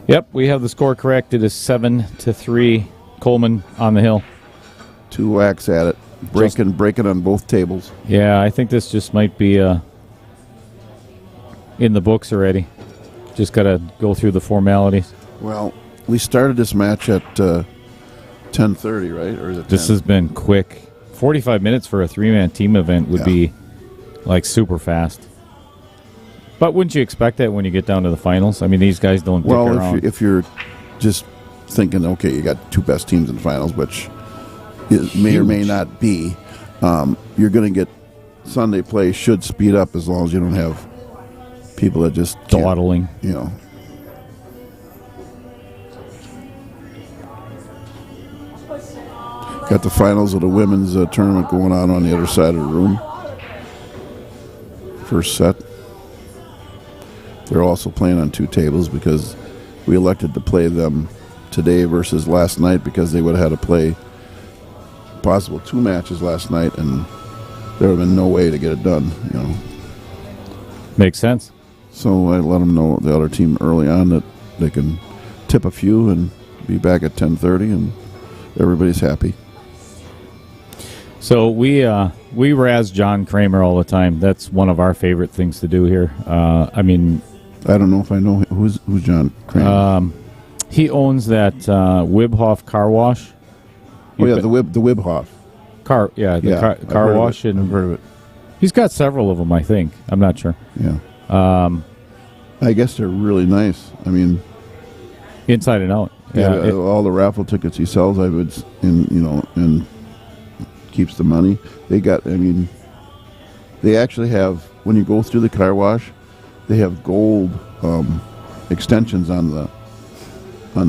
Yep, we have the score correct. It is 7-3. Coleman on the hill. 2 whacks at it. Breaking on both tables. Yeah, I think this just might be in the books already. Just got to go through the formalities. Well, we started this match at 10:30, right? Or is it 10? This has been quick. 45 minutes for a 3-man team event would be like super fast. But wouldn't you expect that when you get down to the finals? I mean, these guys don't dick around. Well, if you're just thinking, okay, you got 2 best teams in the finals, which it may or may not be, you're going to get Sunday play should speed up as long as you don't have people that just dawdling. Got the finals of the women's tournament going on the other side of the room. First set. They're also playing on 2 tables because we elected to play them today versus last night because they would have had to play possible 2 matches last night, and there would have been no way to get it done. Makes sense. So I let them know, the other team, early on that they can tip a few and be back at 10:30, and everybody's happy. So we razz John Kramer all the time. That's one of our favorite things to do here. I mean, I don't know if I know who's John Kramer. He owns that Wibhoff car wash. Oh yeah, the Wibhoff car wash, and I've heard of it. He's got several of them, I think. I'm not sure. Yeah. I guess they're really nice. I mean, inside and out. Yeah, all the raffle tickets he sells, and keeps the money. They actually have, when you go through the car wash, they have gold extensions on the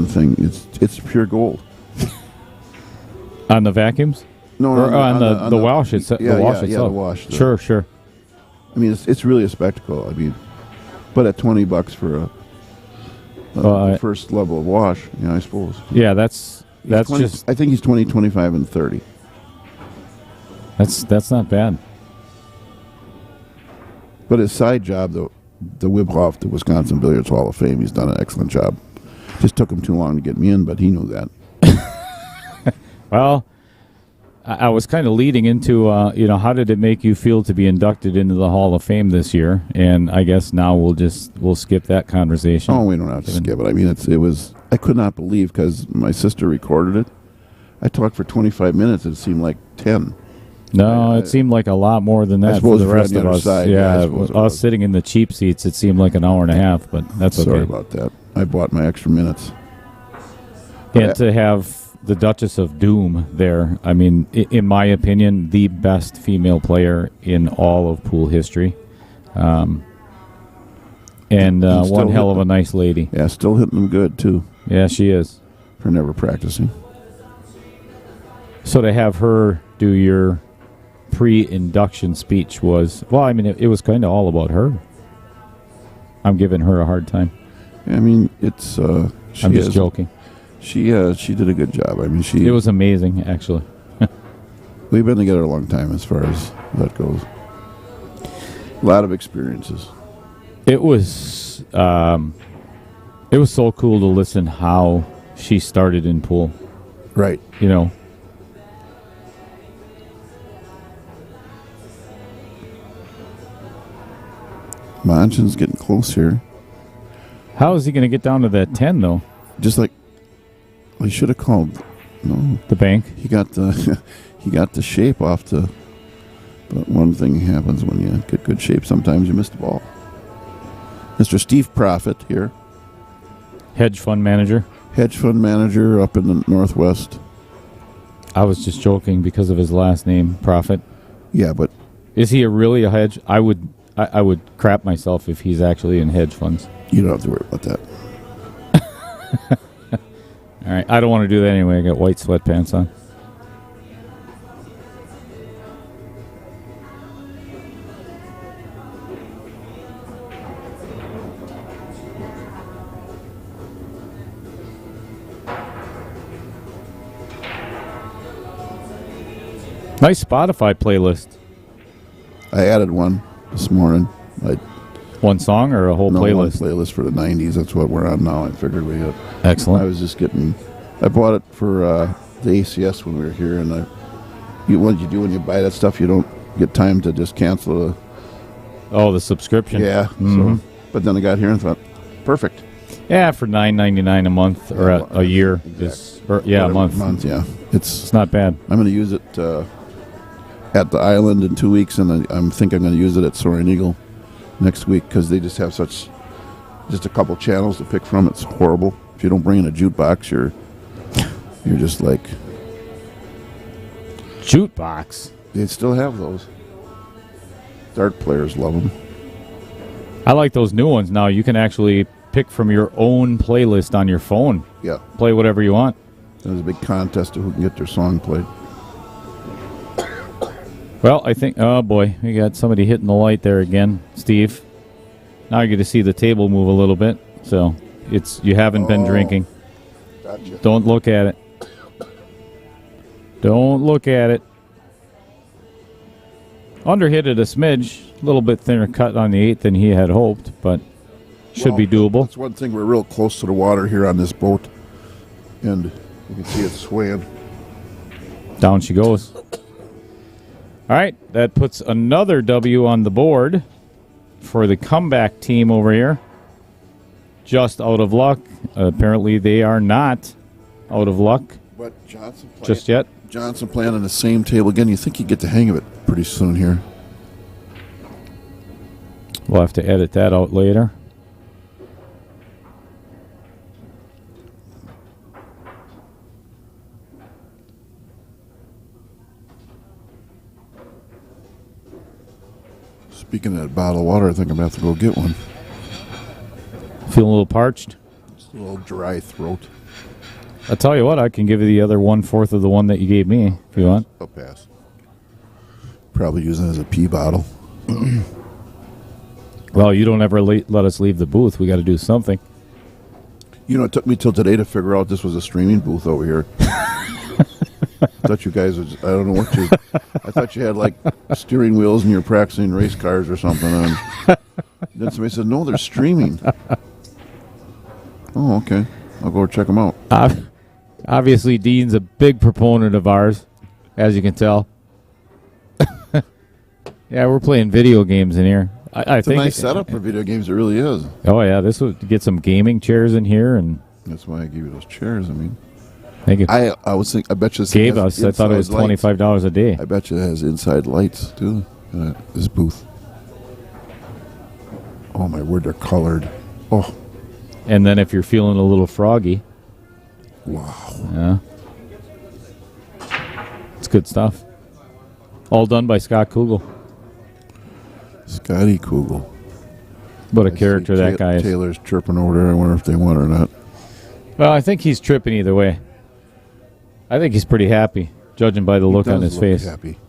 thing. It's pure gold. On the vacuums? No, or on the wash itself. Yeah, the wash itself. Yeah, the wash. Sure. I mean, it's really a spectacle. I mean, but at $20 for a first level of wash, I suppose. Yeah, that's 20, just. I think he's 20, 25, and 30. That's not bad. But his side job, the Wibhoff, the Wisconsin Billiards Hall of Fame, he's done an excellent job. Just took him too long to get me in, but he knew that. Well, I was kind of leading into, how did it make you feel to be inducted into the Hall of Fame this year? And I guess now we'll skip that conversation. Oh, we don't have to skip it. I mean, I could not believe, because my sister recorded it. I talked for 25 minutes. It seemed like 10. No, it seemed like a lot more than that for the rest of us. Side, us sitting in the cheap seats, it seemed like an hour and a half, but that's okay. Sorry about that. I bought my extra minutes. And to have the Duchess of Doom there, I mean, in my opinion, the best female player in all of pool history. And one hell of a nice lady. Yeah, still hitting them good, too. Yeah, she is. For never practicing. So to have her do your pre-induction speech was, well, I mean, it was kind of all about her. I'm giving her a hard time. I mean, it's... I'm just joking. She did a good job. I mean, it was amazing, actually. We've been together a long time as far as that goes. A lot of experiences. It was so cool to listen how she started in pool. Right. Manchin's getting close here. How is he going to get down to that 10, though? Just like, he should have called. No, the bank. He got the shape off the. But one thing happens when you get good shape. Sometimes you miss the ball. Mr. Steve Profit here. Hedge fund manager up in the Northwest. I was just joking because of his last name, Profit. Yeah, but is he really a hedge? I would crap myself if he's actually in hedge funds. You don't have to worry about that. All right, I don't want to do that anyway. I got white sweatpants on. Nice Spotify playlist. I added one this morning. One song or a whole playlist? One playlist for the 90s. That's what we're on now. I figured we got. Excellent. I was just I bought it for the ACS when we were here, and what you do when you buy that stuff, you don't get time to just cancel the subscription. Yeah. Mm-hmm. But then I got here and thought, perfect. Yeah, for $9.99 a month or a year. Exactly. A month. Yeah. It's not bad. I'm going to use it at the island in 2 weeks, and I'm going to use it at Soaring Eagle next week, because they just have just a couple channels to pick from. It's horrible. If you don't bring in a jukebox, you're just like... Jukebox? They still have those. Dart players love them. I like those new ones now. You can actually pick from your own playlist on your phone. Yeah. Play whatever you want. There's a big contest of who can get their song played. Well, I think, oh boy, we got somebody hitting the light there again, Steve. Now you get to see the table move a little bit, so you haven't been drinking. Gotcha. Don't look at it. Don't look at it. Underhit it a smidge, a little bit thinner cut on the 8th than he had hoped, but should be doable. That's one thing. We're real close to the water here on this boat, and you can see it swaying. Down she goes. All right, that puts another W on the board for the comeback team over here. just out of luck. Apparently, they are not out of luck But Johnson just yet. Johnson playing on the same table again. You think you get the hang of it pretty soon here. We'll have to edit that out later. Speaking of that bottle of water, I think I'm going to have to go get one. Feeling a little parched? Just a little dry throat. I'll tell you what, I can give you the other 1/4 of the one that you gave me if you want. I'll pass. Probably using it as a pee bottle. Well, you don't ever let us leave the booth. We got to do something. You know, it took me till today to figure out this was a streaming booth over here. I thought you guys was, I don't know what you, I thought you had like steering wheels and you're practicing race cars or something. And then somebody said, no, they're streaming. Oh, okay. I'll go check them out. Obviously, Dean's a big proponent of ours, as you can tell. Yeah, we're playing video games in here. I It's think a nice setup for video games. It really is. Oh yeah, this would get some gaming chairs in here, and That's why I gave you those chairs. I mean, thank you. I was thinking. I bet you this Gave has us. I thought it was inside lights. $25 a day. I bet you it has inside lights too. This booth. Oh my word, they're colored. Oh And then if you're feeling a little froggy, wow. yeah, it's good stuff. All done by Scott Kugel. Scotty Kugel. What a I character see that guy is. Taylor's chirping over there. I wonder if they won or not. Well, I think he's tripping either way. I think he's pretty happy, judging by the look on his face. Happy.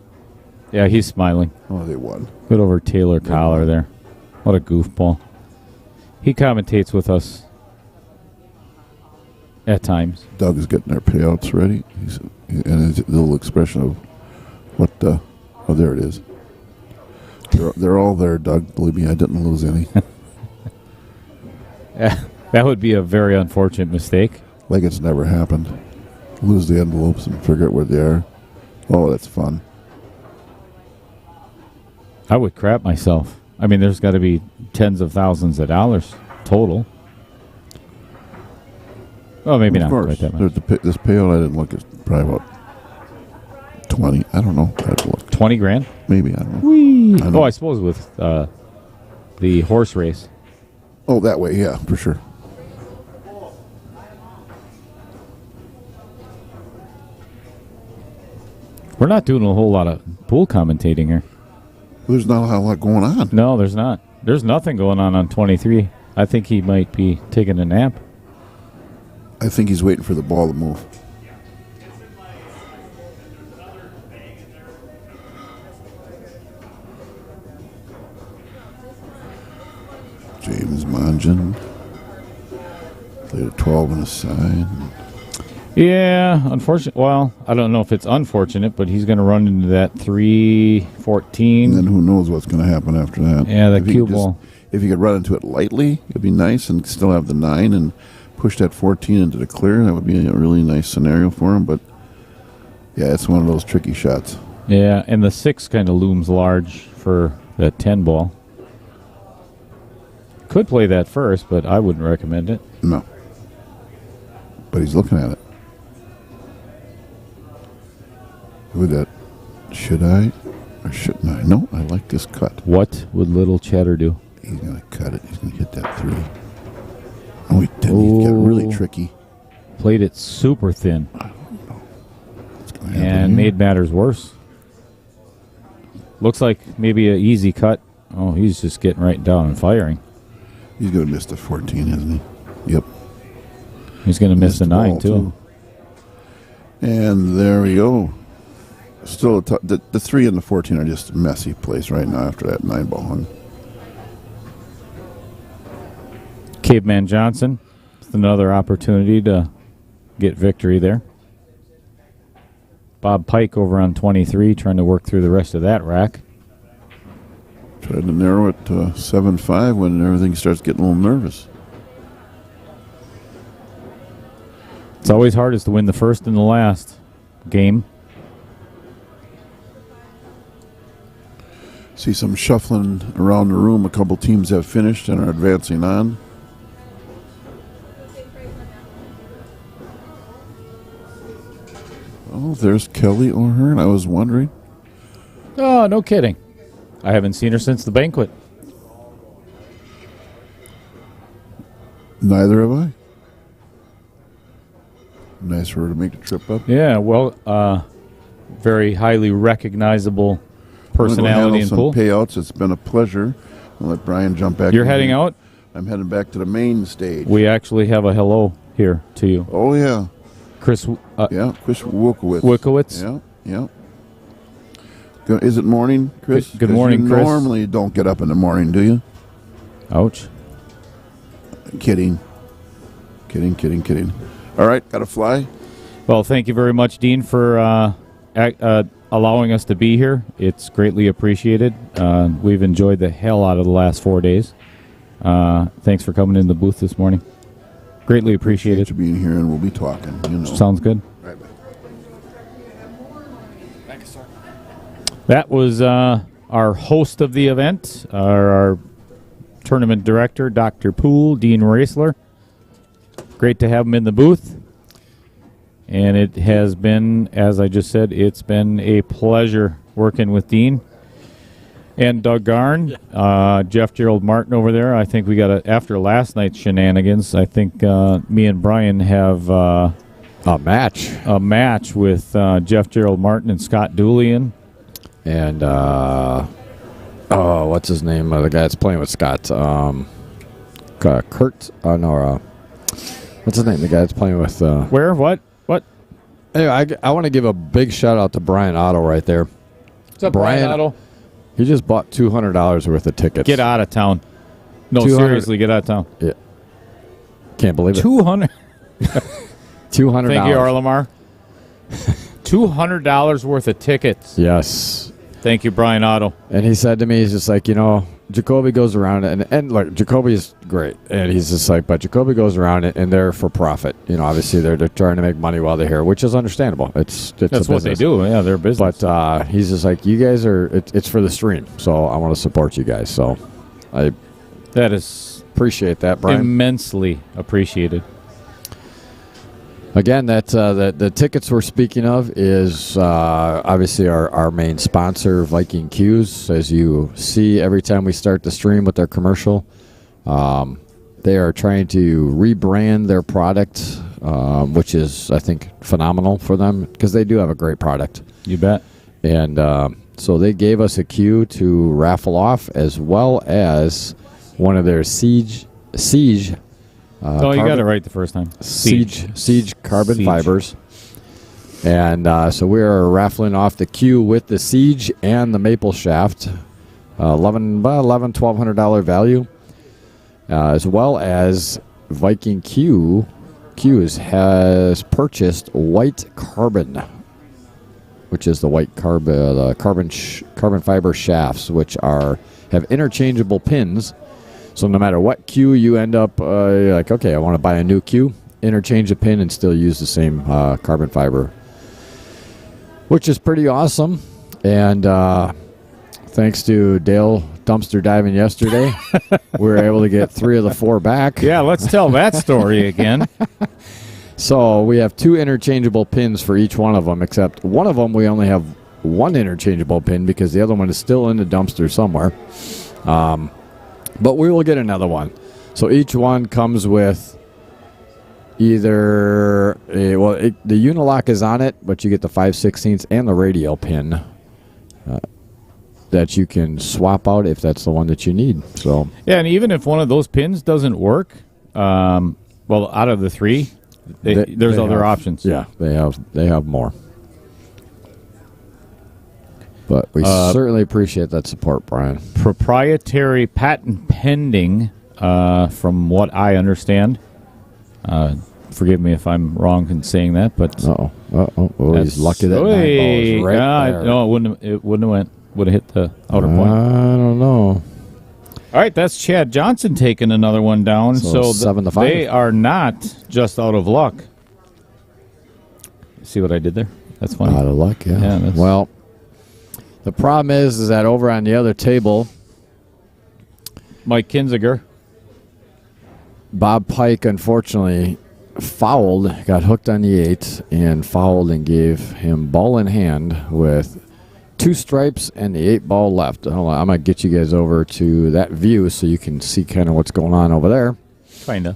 Yeah, he's smiling. Oh, they won. Good over Taylor Collar there. What a goofball. He commentates with us at times. Doug is getting their payouts ready. And his little expression of what the... Oh, there it is. They're all there, Doug. Believe me, I didn't lose any. That would be a very unfortunate mistake. Like it's never happened. Lose the envelopes and figure out where they are. Oh, that's fun. I would crap myself. I mean, there's got to be tens of thousands of dollars total. Well, maybe Of not course. quite that much. This payout, I didn't look at probably about 20. I don't know. I had to look. 20 grand? Maybe. I don't know. Whee! I know. Oh, I suppose with the horse race. Oh, that way. Yeah, for sure. We're not doing a whole lot of pool commentating here. There's not a lot going on. No, there's not. There's nothing going on 23. I think he might be taking a nap. I think he's waiting for the ball to move. James Mongen played a 12 on the side. Yeah, unfortunate. Well, I don't know if it's unfortunate, but he's going to run into that 314. And then who knows what's going to happen after that. Yeah, the If he cue could ball. If you could run into it lightly, it'd be nice and still have the 9 and push that 14 into the clear. That would be a really nice scenario for him. But, yeah, it's one of those tricky shots. Yeah, and the 6 kind of looms large for that 10 ball. Could play that first, but I wouldn't recommend it. No. But he's looking at it. With that, should I or shouldn't I? No, I like this cut. What would little Cheddar do? He's going to cut it. He's going to hit that 3. Oh, he didn't. He got really tricky. Played it super thin What's going to happen and here? made matters worse. Looks like maybe an easy cut. Oh, he's just getting right down and firing. He's going to miss the 14, isn't he? Yep. He's going to miss the 9, ball, too. And there we go. Still, the 3 and the 14 are just a messy place right now after that 9 ball hung. Caveman Johnson with another opportunity to get victory there. Bob Pike over on 23 trying to work through the rest of that rack. Tried to narrow it to 7-5 when everything starts getting a little nervous. It's always hardest to win the first and the last game. See some shuffling around the room. A couple teams have finished and are advancing on. Oh, there's Kelly O'Hearn. I was wondering. Oh, no kidding. I haven't seen her since the banquet. Neither have I. Nice for her to make the trip up. Yeah, well, very highly recognizable personality in some pool. Payouts. It's been a pleasure. I'll let Brian jump back. You're heading out? I'm heading back to the main stage. We actually have a hello here to you. Oh, yeah. Chris Chris Wokowitz. Wokowitz. Yeah. Is it morning, Chris? Good morning, you Chris. Normally don't get up in the morning, do you? Ouch. Kidding. All right, got to fly. Well, thank you very much, Dean, for allowing us to be here. It's greatly appreciated. We've enjoyed the hell out of the last 4 days. Thanks for coming in the booth this morning. Greatly appreciated. Thanks for being here, and we'll be talking. Sounds good. Right back. Thank you, sir. That was our host of the event, our tournament director, Dr. Poole, Dean Raisler. Great to have him in the booth. And it has been, as I just said, it's been a pleasure working with Dean and Doug Garn, Jeff Gerald Martin over there. I think we got after last night's shenanigans, I think me and Brian have a match with Jeff Gerald Martin and Scott Dooley and what's his name? The guy that's playing with Scott. Kurt. What's his name? The guy that's playing with. Where? What? Anyway, I want to give a big shout out to Brian Otto right there. What's up, Brian Otto? He just bought $200 worth of tickets. Get out of town. No, seriously, get out of town. Yeah. Can't believe it. 200. $200. Thank you, Arlamar. $200 worth of tickets. Yes. Thank you, Brian Otto. And he said to me, he's just like, Jacoby goes around and look, Jacoby is great. And he's just like, but Jacoby goes around and they're for profit. Obviously they're trying to make money while they're here, which is understandable. It's That's what they do. Yeah, they're business. But he's just like, you guys it's for the stream. So I want to support you guys. So that is appreciate that, Brian. Immensely appreciated. Again, the tickets we're speaking of is obviously our main sponsor, Viking Q's. As you see every time we start the stream with their commercial, they are trying to rebrand their product, which is, I think, phenomenal for them because they do have a great product. You bet. And so they gave us a Q to raffle off as well as one of their Siege you got it right the first time. Siege carbon fibers. And so we are raffling off the Q with the Siege and the maple shaft. $1,200 value. As well as Viking Q's has purchased white carbon, which is the white carbon fiber shafts, which have interchangeable pins. So no matter what Q you end up, you're like, okay, I want to buy a new Q, interchange a pin, and still use the same carbon fiber, which is pretty awesome. And thanks to Dale dumpster diving yesterday, we were able to get 3 of the 4 back. Yeah, let's tell that story again. So we have 2 interchangeable pins for each one of them, except one of them we only have 1 interchangeable pin because the other one is still in the dumpster somewhere. But we will get another one. So each one comes with either the Unilock is on it, but you get the 5/16 and the radial pin that you can swap out if that's the one that you need. So yeah, and even if one of those pins doesn't work, out of the 3, there's other options. Yeah, they have more. But we certainly appreciate that support, Brian. Proprietary patent pending, from what I understand. Forgive me if I'm wrong in saying that, but he's lucky that 9 balls right there. No, it wouldn't have would have hit the outer point. I don't know. All right, that's Chad Johnson taking another one down. So 7-5. They are not just out of luck. See what I did there? That's funny. Out of luck, yeah. Well, the problem is that over on the other table, Mike Kinziger, Bob Pike, unfortunately, fouled, got hooked on the 8 and fouled and gave him ball in hand with 2 stripes and the 8 ball left. Hold on, I'm going to get you guys over to that view so you can see kind of what's going on over there. Kind of.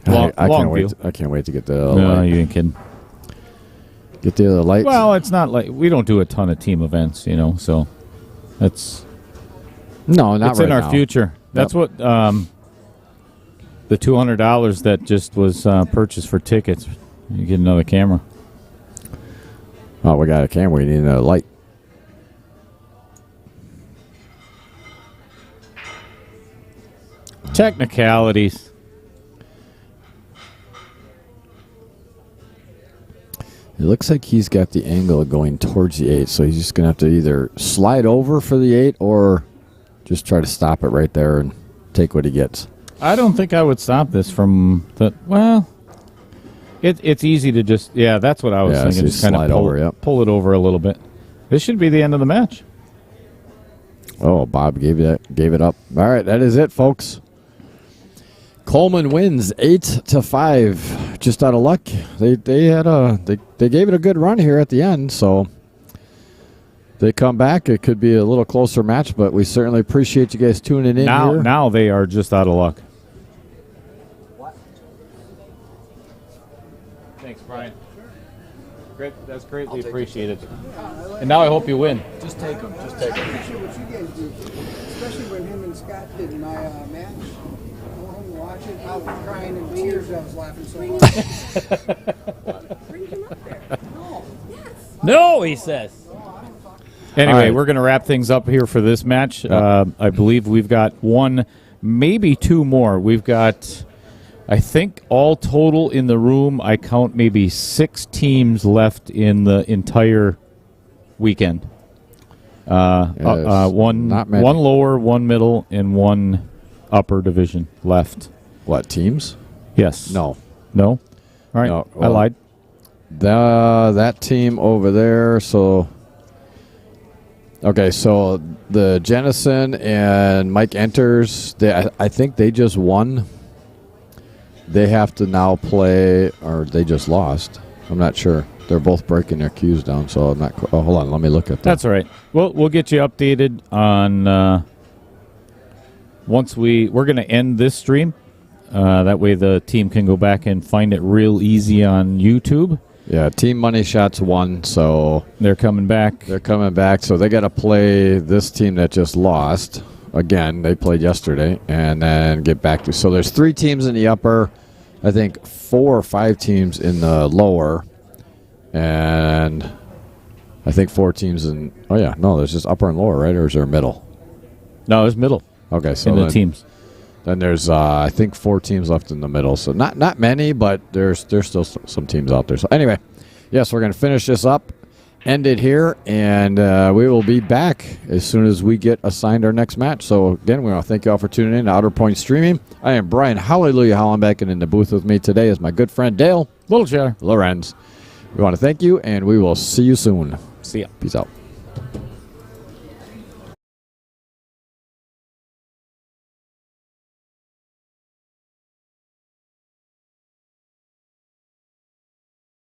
Long can't view. wait. I can't wait to get the No, light. you ain't kidding. Get the other lights. Well, it's not like we don't do a ton of team events, so it's no, not it's right in our now. future. That's what the $200 that just was purchased for tickets. You get another camera. Oh, we got a camera. We need another light. Technicalities. It looks like he's got the angle going towards the 8, so he's just going to have to either slide over for the 8 or just try to stop it right there and take what he gets. I don't think I would stop this from the. Well, it's easy to just. Yeah, that's what I was thinking. So just kind slide of over, pull it over a little bit. This should be the end of the match. Oh, Bob gave it up. All right, that is it, folks. Coleman wins 8-5. Just out of luck. They gave it a good run here at the end, so they come back. It could be a little closer match, but we certainly appreciate you guys tuning in here. Now they are just out of luck. What? Thanks, Brian. Great, that's greatly appreciated. And now I hope you win. Just take them. I appreciate what you guys do, especially when him and Scott did my match. I went home and watched it. I was crying in tears. I was laughing so much. Bring him up there. No. Yes. No, he says. Anyway, right. we're going to wrap things up here for this match. I believe we've got one, maybe 2 more. We've got, I think, all total in the room, I count maybe 6 teams left in the entire weekend. One lower, 1 middle, and 1 upper division left. What, teams? Yes. No. No? All right. No, I lied. That team over there, so... Okay, so the Jennison and Mike Enters, I think they just won. They have to now play, or they just lost. I'm not sure. They're both breaking their cues down, so I'm not... Oh, hold on, let me look at that. That's all right. We'll get you updated on... once we're going to end this stream. That way the team can go back and find it real easy on YouTube. Yeah, Team Money Shots won, so... They're coming back. So they got to play this team that just lost. Again, they played yesterday, and then get back to... So there's 3 teams in the upper, I think 4 or 5 teams in the lower, and I think 4 teams in... Oh, yeah, no, there's just upper and lower, right? Or is there middle? No, it's middle. Okay, so in the teams. Then there's, I think, 4 teams left in the middle. So not many, but there's still some teams out there. So anyway, yes, we're going to finish this up, end it here, and we will be back as soon as we get assigned our next match. So again, we want to thank you all for tuning in to Outer Point Streaming. I am Brian Hallelujah Hollenbeck, and in the booth with me today is my good friend Dale Little Chair. Lorenz. We want to thank you, and we will see you soon. See ya. Peace out.